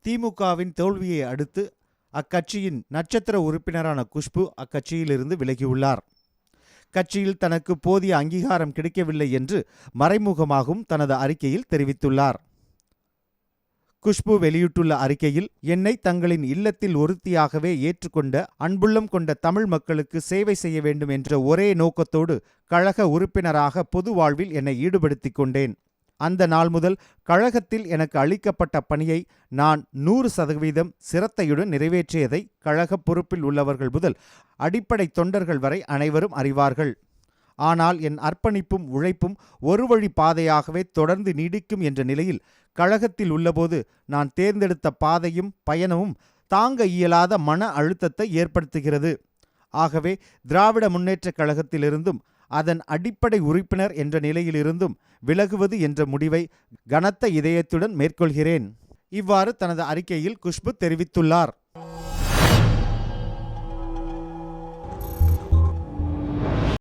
திமுகவின் தோல்வியை அடுத்து அக்கட்சியின் நட்சத்திர உறுப்பினரான குஷ்பு அக்கட்சியிலிருந்து விலகியுள்ளார். கட்சியில் தனக்கு போதிய அங்கீகாரம் கிடைக்கவில்லை என்று மறைமுகமாகவும் தனது அறிக்கையில் தெரிவித்துள்ளார். குஷ்பு வெளியிட்டுள்ள அறிக்கையில், என்னை தங்களின் இல்லத்தில் ஒருத்தியாகவே ஏற்றுக்கொண்ட அன்புள்ளம் கொண்ட தமிழ் மக்களுக்கு சேவை செய்ய வேண்டும் என்ற ஒரே நோக்கத்தோடு கழக உறுப்பினராக பொது வாழ்வில் என்னை ஈடுபடுத்திக் கொண்டேன். அந்த நாள் முதல் கழகத்தில் எனக்கு அளிக்கப்பட்ட பணியை நான் 100% சிரத்தையுடன் நிறைவேற்றியதை கழக பொறுப்பில் உள்ளவர்கள் முதல் அடிப்படை தொண்டர்கள் வரை அனைவரும் அறிவார்கள். ஆனால் என் அர்ப்பணிப்பும் உழைப்பும் ஒரு வழி பாதையாகவே தொடர்ந்து நீடிக்கும் என்ற நிலையில் கழகத்தில் உள்ளபோது நான் தேர்ந்தெடுத்த பாதையும் பயணமும் தாங்க இயலாத மன அழுத்தத்தை ஏற்படுத்துகிறது. ஆகவே திராவிட முன்னேற்றக் கழகத்திலிருந்தும் அதன் அடிப்படை உறுப்பினர் என்ற நிலையிலிருந்தும் விலகுவது என்ற முடிவை கனத்த இதயத்துடன் மேற்கொள்கிறேன். இவ்வாறு தனது அறிக்கையில் குஷ்பு தெரிவித்துள்ளார்.